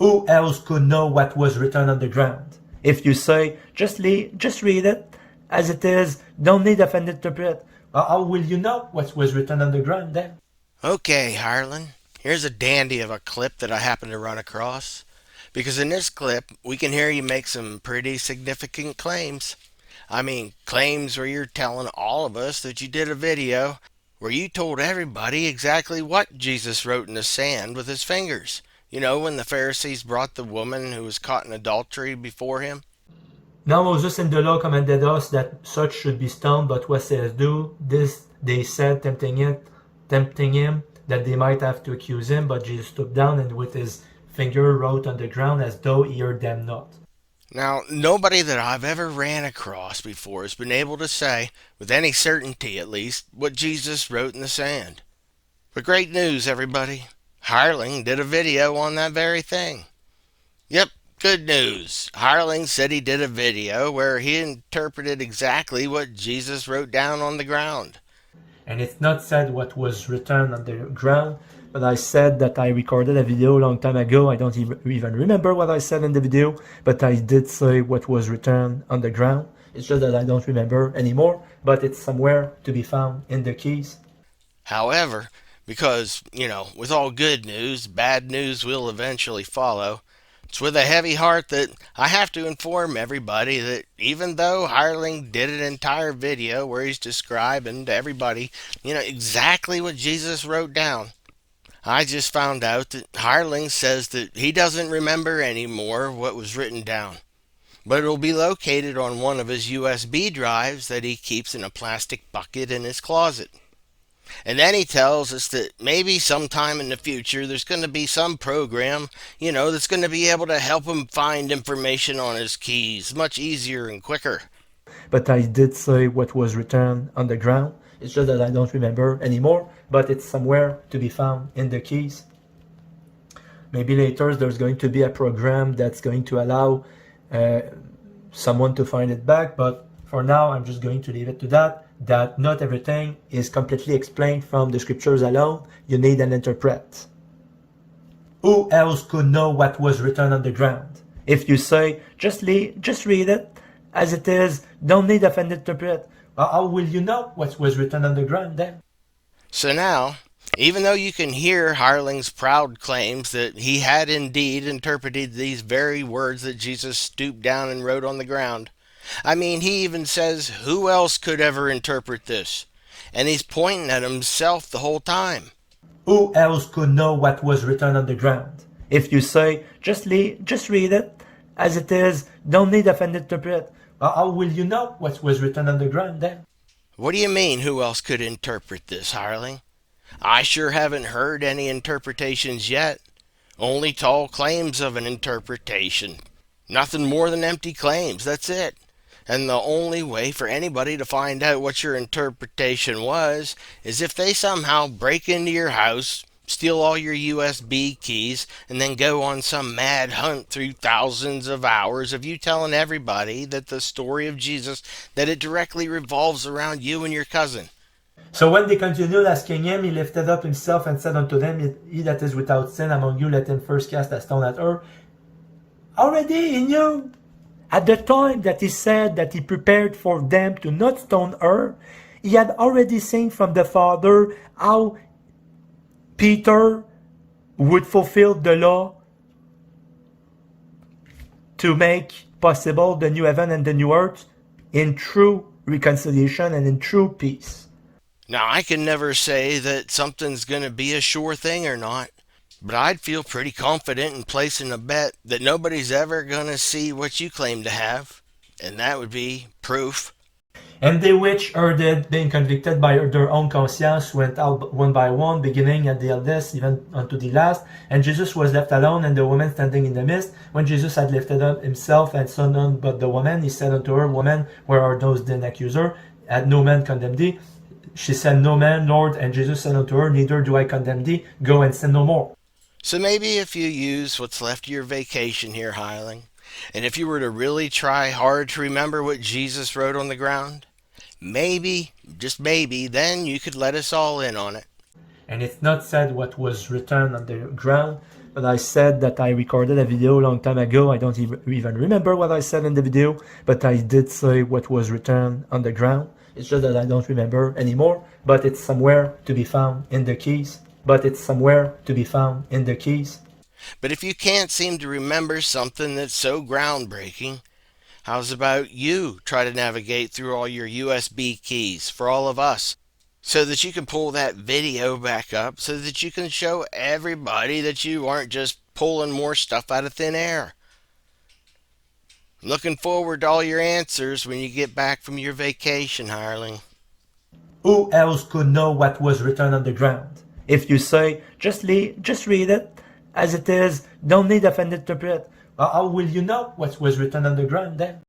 Who else could know what was written on the ground? If you say, just read it as it is, don't need a interpret, how will you know what was written on the ground then? Okay, Hireling, here's a dandy of a clip that I happened to run across. Because in this clip, we can hear you make some pretty significant claims. I mean, claims where you're telling all of us that you did a video where you told everybody exactly what Jesus wrote in the sand with his fingers. You know, when the Pharisees brought the woman who was caught in adultery before him? Now Moses in the law commanded us that such should be stoned, but what says do? This they said, tempting him, that they might have to accuse him. But Jesus stooped down and with his finger wrote on the ground as though he heard them not. Now, nobody that I've ever ran across before has been able to say, with any certainty at least, what Jesus wrote in the sand. But great news, everybody. Hireling did a video on that very thing. Yep, good news. Hireling said he did a video where he interpreted exactly what Jesus wrote down on the ground. And it's not said what was written on the ground, but I said that I recorded a video a long time ago. I don't even remember what I said in the video, but I did say what was written on the ground. It's just that I don't remember anymore, but it's somewhere to be found in the keys. However, because, with all good news, bad news will eventually follow, it's with a heavy heart that I have to inform everybody that even though Hireling did an entire video where he's describing to everybody, exactly what Jesus wrote down, I just found out that Hireling says that he doesn't remember anymore what was written down. But it'll be located on one of his USB drives that he keeps in a plastic bucket in his closet. And then he tells us that maybe sometime in the future there's going to be some program, that's going to be able to help him find information on his keys much easier and quicker. But I did say what was written on the ground. It's just that I don't remember anymore, but it's somewhere to be found in the keys. Maybe later there's going to be a program that's going to allow someone to find it back, but for now I'm just going to leave it to that not everything is completely explained from the scriptures alone. You need an interpret. Who else could know what was written on the ground? If you say, just read it as it is, don't need an interpret, how will you know what was written on the ground then? So now, even though you can hear Hireling's proud claims that he had indeed interpreted these very words that Jesus stooped down and wrote on the ground, I mean, he even says, who else could ever interpret this? And he's pointing at himself the whole time. Who else could know what was written on the ground? If you say, just read it as it is, don't need an interpret, how will you know what was written on the ground then? What do you mean, who else could interpret this, Hireling? I sure haven't heard any interpretations yet. Only tall claims of an interpretation. Nothing more than empty claims, that's it. And the only way for anybody to find out what your interpretation was is if they somehow break into your house, steal all your USB keys, and then go on some mad hunt through thousands of hours of you telling everybody that the story of Jesus, that it directly revolves around you and your cousin. So when they continued asking him, he lifted up himself and said unto them, he that is without sin among you, let him first cast a stone at her. Already he knew. At the time that he said that he prepared for them to not stone her, he had already seen from the Father how Peter would fulfill the law to make possible the new heaven and the new earth in true reconciliation and in true peace. Now, I can never say that something's going to be a sure thing or not, but I'd feel pretty confident in placing a bet that nobody's ever going to see what you claim to have, and that would be proof. And they which heard it, being convicted by their own conscience, went out one by one, beginning at the eldest, even unto the last. And Jesus was left alone, and the woman standing in the midst. When Jesus had lifted up himself and saw none but the woman, he said unto her, Woman, where are those then accuser? Had no man condemned thee? She said, No man, Lord. And Jesus said unto her, Neither do I condemn thee. Go and sin no more. So maybe if you use what's left of your vacation here, Hireling, and if you were to really try hard to remember what Jesus wrote on the ground, maybe, just maybe, then you could let us all in on it. And it's not said what was written on the ground, But I said that I recorded a video a long time ago. I don't even remember what I said in the video, but I did say what was returned on the ground. It's just that I don't remember anymore, but it's somewhere to be found in the keys. But it's somewhere to be found in the keys. But if you can't seem to remember something that's so groundbreaking, how's about you try to navigate through all your USB keys for all of us so that you can pull that video back up so that you can show everybody that you aren't just pulling more stuff out of thin air? Looking forward to all your answers when you get back from your vacation, Hireling. Who else could know what was written on the ground? If you say, just read it as it is, don't need a fan interpret, how will you know what was written on the ground then?